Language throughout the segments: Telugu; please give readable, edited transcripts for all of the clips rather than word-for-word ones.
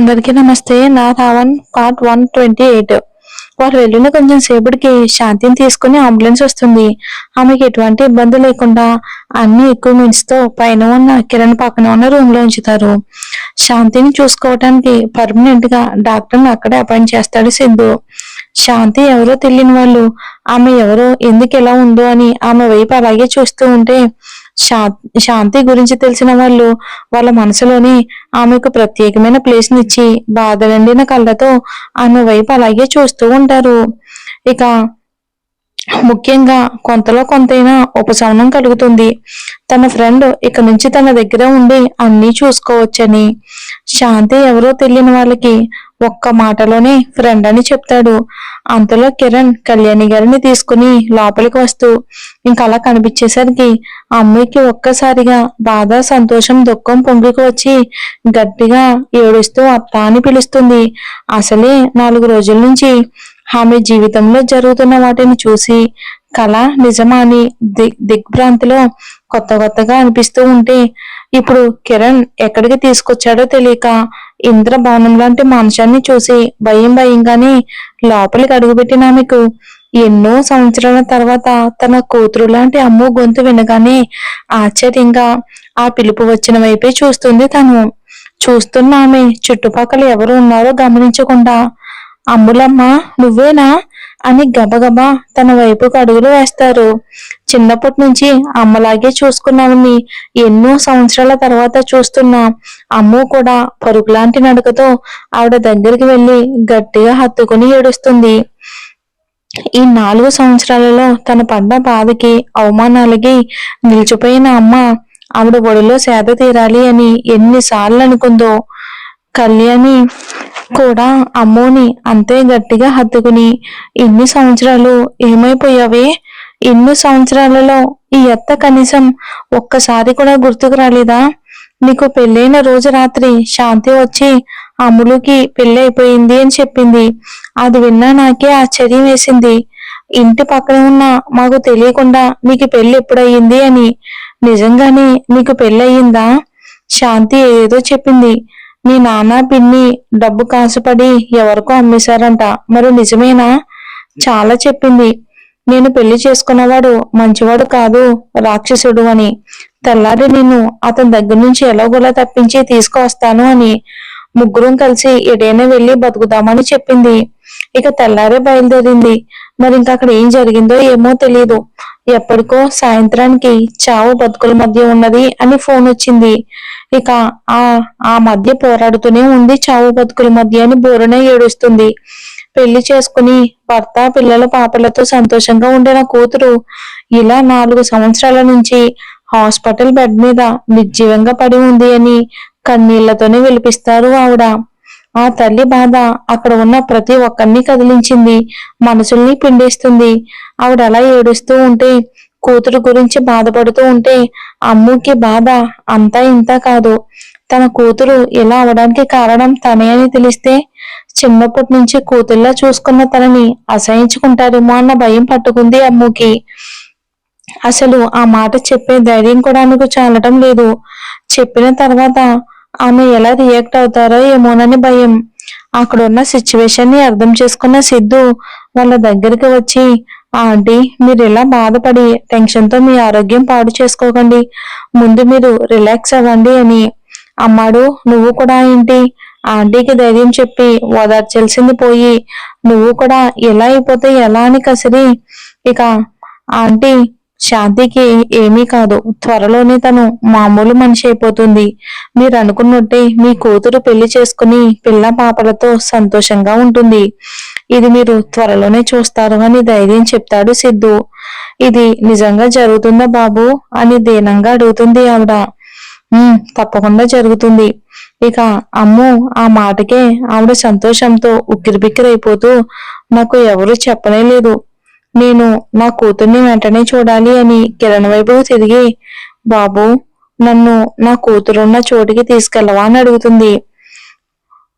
అందరికీ నమస్తే. నా రావణ్ పార్ట్ 128. వారు వెళ్ళిన కొంచెం సేపటికి శాంతిని తీసుకుని అంబులెన్స్ వస్తుంది. ఆమెకి ఎటువంటి ఇబ్బంది లేకుండా అన్ని ఎక్విప్మెంట్స్ తో పైన ఉన్న కిరణ్ పక్కన ఉన్న రూమ్ లో ఉంచుతారు. శాంతిని చూసుకోవటానికి పర్మనెంట్ గా డాక్టర్ని అక్కడే అపాయింట్ చేస్తాడు సిద్ధు. శాంతి ఎవరో తెలియని వాళ్ళు ఆమె ఎవరో ఎందుకు ఎలా ఉందో అని ఆమె వైపు అలాగే చూస్తూ ఉంటే శాంతి గురించి తెలిసిన వాళ్ళు వాళ్ళ మనసులోని ఆమెకు ప్రత్యేకమైన ప్లేస్ నిచ్చి బాధ కళ్ళతో ఆమె వైపు అలాగే చూస్తూ ఉంటారు. ఇక ముఖ్యంగా కొంతలో కొంతైనా ఉపశమనం కలుగుతుంది. తన ఫ్రెండ్ ఇక నుంచి తన దగ్గర ఉండి అన్నీ చూసుకోవచ్చని. శాంతి ఎవరో తెలియని వాళ్ళకి ఒక్క మాటలోనే ఫ్రెండ్ అని చెప్తాడు. అంతలో కిరణ్ కళ్యాణి గారిని తీసుకుని లోపలికి వస్తూ ఇంకలా కనిపించేసరికి అమ్మాయికి ఒక్కసారిగా బాధ, సంతోషం, దుఃఖం పొంగుకు వచ్చి గట్టిగా ఏడుస్తూ అత్త అని పిలుస్తుంది. అసలే 4 రోజుల నుంచి ఆమె జీవితంలో జరుగుతున్న వాటిని చూసి కళ నిజమా అని దిగ్భ్రాంతిలో కొత్తగా అనిపిస్తూ ఉంటే ఇప్పుడు కిరణ్ ఎక్కడికి తీసుకొచ్చాడో తెలియక ఇంద్రభవనం లాంటి మనుషాన్ని చూసి భయంగానే లోపలికి అడుగుపెట్టిన ఆమెకు ఎన్నో సంవత్సరాల తర్వాత తన కూతురు లాంటి అమ్మ గొంతు వినగానే ఆశ్చర్యంగా ఆ పిలుపు వచ్చిన వైపే చూస్తుంది. తను చూస్తున్న ఆమె చుట్టుపక్కల ఎవరు ఉన్నారో గమనించకుండా అమ్ములమ్మ నువ్వేనా అని గబగబా తన వైపుకు అడుగులు వేస్తారు. చిన్నప్పటి నుంచి అమ్మలాగే చూసుకున్నామని ఎన్నో సంవత్సరాల తర్వాత చూస్తున్నా అమ్ము కూడా పరుగులాంటి నడకతో ఆవిడ దగ్గరికి వెళ్లి గట్టిగా హత్తుకుని ఏడుస్తుంది. ఈ 4 సంవత్సరాలలో తన పడ్డ బాధకి, అవమానాలకి నిలిచిపోయిన అమ్మ ఆవిడ ఒడిలో సేద తీరాలి అని ఎన్నిసార్లు అనుకుందో. కళ్యాణి కూడా అమ్మోని అంతే గట్టిగా హత్తుకుని ఇన్ని సంవత్సరాలు ఏమైపోయావే, ఇన్ని సంవత్సరాలలో ఈ అత్త కనీసం ఒక్కసారి కూడా గుర్తుకు రాలేదా? నీకు పెళ్ళైన రోజు రాత్రి శాంతి వచ్చి అమ్ములుకి పెళ్ళి అయిపోయింది అని చెప్పింది. అది విన్నా నాకే ఆశ్చర్యం వేసింది. ఇంటి పక్కన ఉన్న మాకు తెలియకుండా నీకు పెళ్ళి ఎప్పుడయ్యింది అని. నిజంగానే నీకు పెళ్ళయిందా? శాంతి ఏదో చెప్పింది. మీ నాన్న పిన్ని డబ్బు కాసుపడి ఎవరికో అమ్మేశారంట, మరి నిజమేనా? చాలా చెప్పింది. నేను పెళ్లి చేసుకున్నవాడు మంచివాడు కాదు, రాక్షసుడు అని. తెల్లారి నిన్ను అతని దగ్గర నుంచి ఎలాగోలా తప్పించి తీసుకువస్తాను అని. ముగ్గురం కలిసి ఎటైనా వెళ్ళి బతుకుదామని చెప్పింది. ఇక తెల్లారే బయలుదేరింది. మరి ఇంక అక్కడ ఏం జరిగిందో ఏమో తెలీదు. ఎప్పటికో సాయంత్రానికి చావు బతుకుల మధ్య ఉన్నది అని ఫోన్ వచ్చింది. ఇక ఆ మధ్య పోరాడుతూనే ఉంది చావు బతుకుల మధ్య అని బోరునే ఏడుస్తుంది. పెళ్లి చేసుకుని భర్త, పిల్లల, పాపలతో సంతోషంగా ఉండిన కూతురు ఇలా 4 సంవత్సరాల నుంచి హాస్పిటల్ బెడ్ మీద నిర్జీవంగా పడి ఉంది అని కన్నీళ్లతోనే విలిపిస్తారు ఆవిడ. ఆ తల్లి బాధ అక్కడ ఉన్న ప్రతి ఒక్కరిని కదిలించింది, మనసుల్ని పిండేస్తుంది. ఆవిడ అలా ఏడుస్తూ ఉంటే, కూతురు గురించి బాధపడుతూ ఉంటే అమ్ముకి బాధ అంతా ఇంత కాదు. తన కూతురు ఇలా అవడానికి కారణం తనే అని తెలిస్తే చిన్నప్పటి నుంచి కూతుర్లా చూసుకున్న తనని అసహించుకుంటారేమో అన్న భయం పట్టుకుంది అమ్ముకి. అసలు ఆ మాట చెప్పే ధైర్యం కూడా ఆమెకు చాలటం లేదు. చెప్పిన తర్వాత ఆమె ఎలా రియాక్ట్ అవుతారో ఏమోనని భయం. అక్కడున్న సిచ్యువేషన్ ని అర్థం చేసుకున్న సిద్ధు వాళ్ళ దగ్గరికి వచ్చి, ఆంటీ మీరు ఇలా బాధపడి టెన్షన్ తో మీ ఆరోగ్యం పాడు చేసుకోకండి, ముందు మీరు రిలాక్స్ అవ్వండి అని. అమ్మాడు నువ్వు కూడా ఏంటి? ఆంటీకి ధైర్యం చెప్పి ఓదార్చాల్సింది పోయి నువ్వు కూడా ఎలా అయిపోతే ఎలా అని కసిరి. ఇక ఆంటీ శాంతికి ఏమీ కాదు, త్వరలోనే తను మామూలు మనిషి అయిపోతుంది. మీరు అనుకున్నట్టే మీ కూతురు పెళ్లి చేసుకుని పిల్ల పాపలతో సంతోషంగా ఉంటుంది. ఇది మీరు త్వరలోనే చూస్తారు అని ధైర్యం చెప్తాడు సిద్ధు. ఇది నిజంగా జరుగుతుందా బాబు అని దీనంగా అడుగుతుంది ఆవిడ. తప్పకుండా జరుగుతుంది. ఇక అమ్ము ఆ మాటకే ఆవిడ సంతోషంతో ఉక్కిరిబిక్కిరైపోతూ, నాకు ఎవరు చెప్పనే లేదు, నేను నా కూతుర్ని వెంటనే చూడాలి అని కిరణ్ వైపు తిరిగి, బాబు నన్ను నా కూతురున్న చోటికి తీసుకెళ్ళవా అని అడుగుతుంది.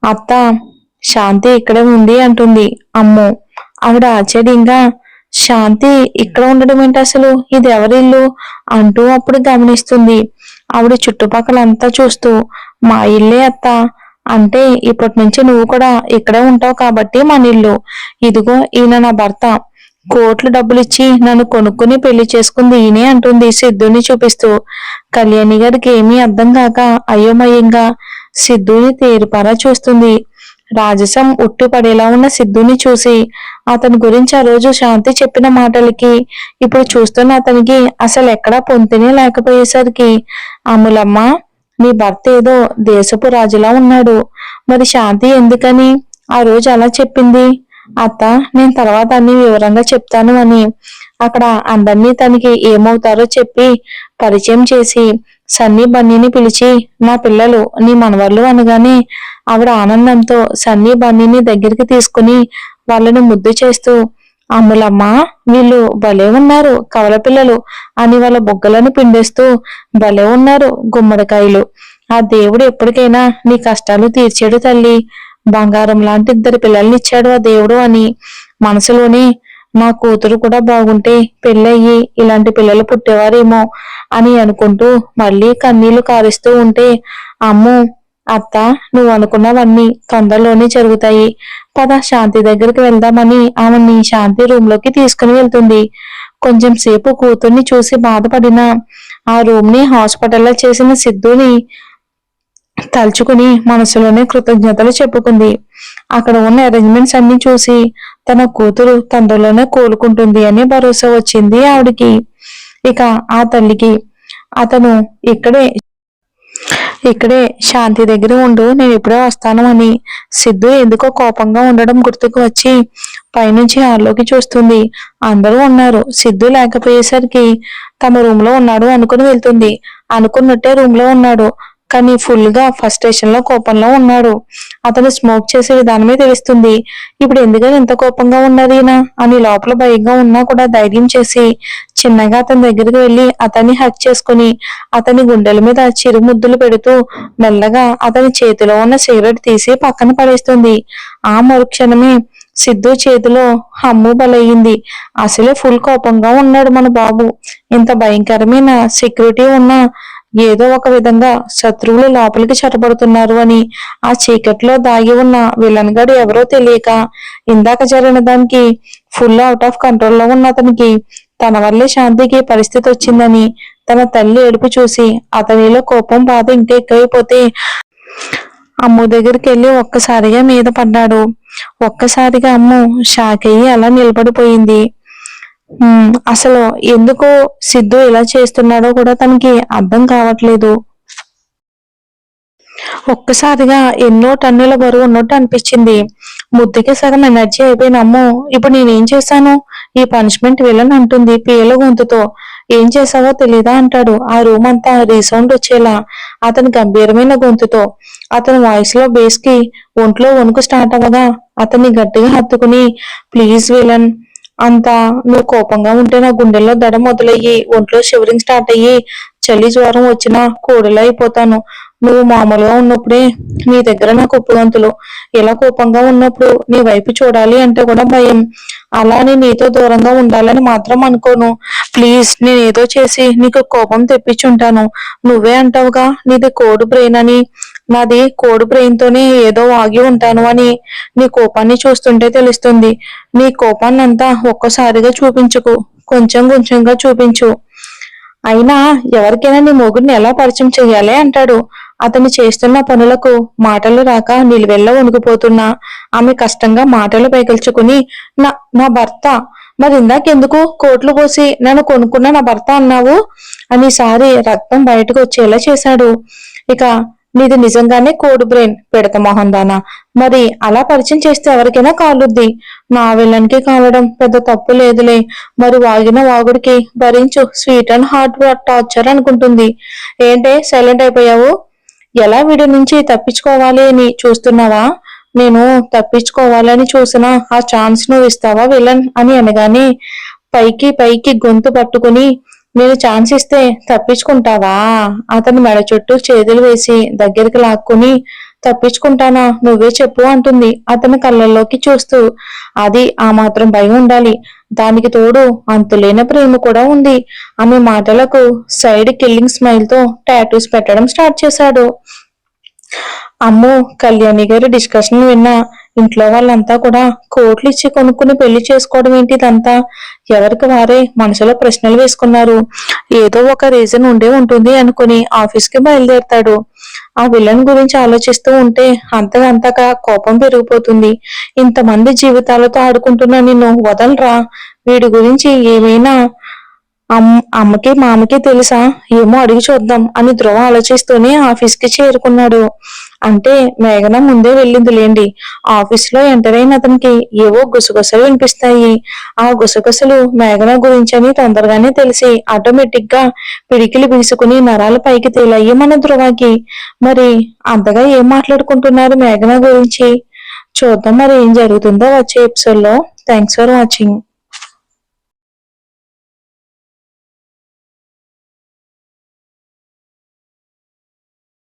అత్త శాంతి ఇక్కడే ఉంది అంటుంది అమ్ము. ఆవిడ ఆశ్చర్యంగా, శాంతి ఇక్కడ ఉండడం ఏంటి, అసలు ఇది ఎవరిల్లు అంటూ అప్పుడు గమనిస్తుంది. ఆవిడ చుట్టుపక్కలంతా చూస్తూ, మా ఇల్లే అత్త, అంటే ఇప్పటి నుంచి నువ్వు కూడా ఇక్కడే ఉంటావు కాబట్టి మన ఇల్లు. ఇదిగో ఈయన నా భర్త. కోట్లు డబ్బులిచ్చి నన్ను కొనుక్కుని పెళ్లి చేసుకుంది ఈయనే అంటుంది సిద్ధుని చూపిస్తూ. కళ్యాణి గారికి ఏమీ అర్థం కాక అయోమయంగా సిద్ధుని తేరిపారా చూస్తుంది. రాజసం ఉట్టి పడేలా ఉన్న సిద్ధుని చూసి అతని గురించి ఆ రోజు శాంతి చెప్పిన మాటలకి ఇప్పుడు చూస్తున్న అతనికి అసలు ఎక్కడా పొంతనే లేకపోయేసరికి, అమ్ములమ్మ, నీ భర్త ఏదో దేశపు రాజులా ఉన్నాడు. మరి శాంతి ఎందుకని ఆ రోజు అలా చెప్పింది? అత్త, నేను తర్వాత అన్ని వివరంగా చెప్తాను అని అక్కడ అందరినీ తనకి ఏమవుతారో చెప్పి పరిచయం చేసి సన్నీ బన్నీని పిలిచి, నా పిల్లలు, నీ మనవర్లు అనగానే ఆవిడ ఆనందంతో సన్నీ బన్నీని దగ్గరికి తీసుకుని వాళ్ళని ముద్దు చేస్తూ, అమ్ములమ్మ, వీళ్ళు భలే ఉన్నారు కవల పిల్లలు అని వాళ్ళ బొగ్గలను పిండేస్తూ, భలే ఉన్నారు గుమ్మడికాయలు. ఆ దేవుడు ఎప్పటికైనా నీ కష్టాలు తీర్చాడు తల్లి. బంగారం లాంటి 2 పిల్లల్ని ఇచ్చాడు ఆ దేవుడు అని మనసులోనే, నా కూతురు కూడా బాగుంటే పెళ్ళయ్యి ఇలాంటి పిల్లలు పుట్టేవారేమో అని అనుకుంటూ మళ్ళీ కన్నీళ్లు కారుస్తూ ఉంటే, అమ్మో అత్త, నువ్వు అనుకున్నవన్నీ తొందరలోనే జరుగుతాయి. పద శాంతి దగ్గరికి వెళ్దామని ఆమెని శాంతి రూమ్ లోకి తీసుకుని వెళ్తుంది. కొంచెం సేపు కూతుర్ని చూసి బాధపడిన ఆ రూమ్ ని హాస్పిటల్లో చేసిన సిద్ధుని తలుచుకుని మనసులోనే కృతజ్ఞతలు చెప్పుకుంది. అక్కడ ఉన్న అరేంజ్మెంట్స్ అన్ని చూసి తన కూతురు తొందరలోనే కోలుకుంటుంది అని భరోసా వచ్చింది ఆవిడికి. ఇక ఆ తల్లికి, అతను ఇక్కడే శాంతి దగ్గర ఉండు, నేను ఇప్పుడే వస్తాను అని సిద్ధు ఎందుకో కోపంగా ఉండడం గుర్తుకు వచ్చి పైనుంచి హాల్లోకి చూస్తుంది. అందరూ ఉన్నారు. సిద్ధు లేకపోయేసరికి తమ రూమ్ లో ఉన్నాడు అనుకుని వెళ్తుంది. అనుకున్నట్టే రూమ్ లో ఉన్నాడు, కానీ ఫుల్ గా ఫ్రస్ట్రేషన్ లో కోపంలో ఉన్నాడు. అతను స్మోక్ చేసే విధానమే తెలుస్తుంది. ఇప్పుడు ఎందుకని ఎంత కోపంగా ఉన్నది ఈయన అని లోపల భయంగా ఉన్నా కూడా ధైర్యం చేసి చిన్నగా అతని దగ్గరికి వెళ్లి అతన్ని హక్ చేసుకుని అతని గుండెల మీద చిరుముద్దులు పెడుతూ మెల్లగా అతని చేతిలో ఉన్న సిగరెట్ తీసి పక్కన పడేస్తుంది. ఆ మరుక్షణమే సిద్ధు చేతిలో హమ్ము బలయ్యింది. అసలే ఫుల్ కోపంగా ఉన్నాడు మన బాబు. ఇంత భయంకరమైన సెక్యూరిటీ ఉన్న ఏదో ఒక విధంగా శత్రువులు లోపలికి చొరబడుతున్నారు అని ఆ చీకట్లో దాగి ఉన్న విలన్ గడు ఎవరో తెలియక ఇందాక జరిగిన దానికి ఫుల్ అవుట్ ఆఫ్ కంట్రోల్లో ఉన్న అతనికి తన వల్లే శాంతికి పరిస్థితి వచ్చిందని తన తల్లి ఏడుపు చూసి అతనిలో కోపం బాధ ఇంకా ఎక్కువైపోతే అమ్ము దగ్గరికి వెళ్ళి ఒక్కసారిగా మీద పడ్డాడు. ఒక్కసారిగా అమ్ము షాక్ అయ్యి అలా నిలబడిపోయింది. అసలు ఎందుకో సిద్ధు ఇలా చేస్తున్నాడో కూడా తనకి అర్థం కావట్లేదు. ఒక్కసారిగా ఎన్నో టన్నుల బరువు ఉన్నట్టు అనిపించింది. ముద్దుకి సగం ఎనర్జీ అయిపోయిన అమ్మో, ఇప్పుడు నేనేం చేశాను? ఈ పనిష్మెంట్ విలన్ అంటుంది పీల గొంతుతో. ఏం చేసావో తెలీదా అంటాడు ఆ రూమ్ అంతా రీసౌండ్ వచ్చేలా అతని గంభీరమైన గొంతుతో. అతని వాయిస్ లో బేస్ కి ఒంట్లో వణుకు స్టార్ట్ అవ్వగా అతన్ని గట్టిగా హత్తుకుని, ప్లీజ్ విలన్, అంతా నువ్వు కోపంగా ఉంటే నా గుండెల్లో దడ మొదలయ్యి ఒంట్లో షివరింగ్ స్టార్ట్ అయ్యి చలి జ్వరం వచ్చినా కూడలా అయిపోతాను. నువ్వు మామూలుగా ఉన్నప్పుడే నీ దగ్గర నాకు ఉప్పుగంతులు, ఇలా కోపంగా ఉన్నప్పుడు నీ వైపు చూడాలి అంటే కూడా భయం. అలా నేను నీతో దూరంగా ఉండాలని మాత్రం అనుకోను. ప్లీజ్, నేను ఏదో చేసి నీకు కోపం తెప్పించుంటాను. నువ్వే అంటావుగా నీది కోడ్ బ్రెయిన్ అని. నాది కోడ్ బ్రెయిన్ తోనే ఏదో వాగి ఉంటాను అని నీ కోపాన్ని చూస్తుంటే తెలుస్తుంది. నీ కోపాన్ని అంతా ఒక్కసారిగా చూపించుకు, కొంచెం కొంచెంగా చూపించు. అయినా ఎవరికైనా నీ మొగుడిని ఎలా పరిచయం చెయ్యాలి అంటాడు. అతను చేస్తున్న పనులకు మాటలు రాక నిలువెల్ల వణికిపోతున్నా ఆమె కష్టంగా మాటలు పైకల్చుకుని, నా నా భర్త, మరి ఇందాకెందుకు కోట్లు పోసి నన్ను కొనుక్కున్న నా భర్త అన్నావు అని సారి రక్తం బయటకు వచ్చేలా చేశాడు. ఇక నీది నిజంగానే కోడ్ బ్రెయిన్ పెడత మొహం దానా. మరి అలా పరిచయం చేస్తే ఎవరికైనా కాలుద్ది. నా విలన్కి కావడం పెద్ద తప్పు లేదులే. మరి వాగిన వాగుడికి భరించు, స్వీట్ అండ్ హార్ట్ టార్చర్ అనుకుంటుంది. ఏంటే సైలెంట్ అయిపోయావు? ఎలా వీడి నుంచి తప్పించుకోవాలి అని చూస్తున్నావా? నేను తప్పించుకోవాలని చూసిన ఆ ఛాన్స్ నువ్వు ఇస్తావా విలన్ అని అనగానే పైకి పైకి గొంతు పట్టుకుని, నేను ఛాన్స్ ఇస్తే తప్పించుకుంటావా? అతని మెడ చుట్టూ చేతులు వేసి దగ్గరికి లాక్కుని, తప్పించుకుంటానా? నువ్వే చెప్పు అంటుంది అతని కళ్ళల్లోకి చూస్తూ. అది ఆ మాత్రం భయం ఉండాలి. దానికి తోడు అంతులేని ప్రేమ కూడా ఉంది. ఆమె మాటలకు సైడ్ కిల్లింగ్ స్మైల్ తో టాటూస్ పెట్టడం స్టార్ట్ చేశాడు. అమ్మో, కళ్యాణి గారి డిస్కషన్ విన్నా ఇంట్లో వాళ్ళంతా కూడా కోట్లు ఇచ్చి కొనుక్కుని పెళ్లి చేసుకోవడం ఏంటి ఇదంతా? ఎవరికి వారే మనసులో ప్రశ్నలు వేసుకున్నారు. ఏదో ఒక రీజన్ ఉండే ఉంటుంది అనుకుని ఆఫీస్ కి బయలుదేరతాడు. ఆ విలన్ గురించి ఆలోచిస్తూ ఉంటే అంతగా కోపం పెరిగిపోతుంది. ఇంతమంది జీవితాలతో ఆడుకుంటున్నా నిన్ను వదలరా, వీడి గురించి ఏమైనా అమ్మకి మామకి తెలుసా ఏమో అడిగి చూద్దాం అని ధ్రువ ఆలోచిస్తూనే ఆఫీస్ కి చేరుకున్నాడు. అంటే మేఘన ముందే వెళ్ళింది లేండి. ఆఫీస్ లో ఎంటర్ అయిన అతనికి ఏవో గుసగుసలు వినిపిస్తాయి. ఆ గుసగుసలు మేఘన గురించని తొందరగానే తెలిసి ఆటోమేటిక్ గా పిడికిలి బిగుసుకుని నరాల పైకి తేలయ్యి మన ధ్రువకి. మరి అంతగా ఏం మాట్లాడుకుంటున్నారు మేఘన గురించి? చూద్దాం మరి ఏం జరుగుతుందో వచ్చే ఎపిసోడ్ లో. Thanks for watching.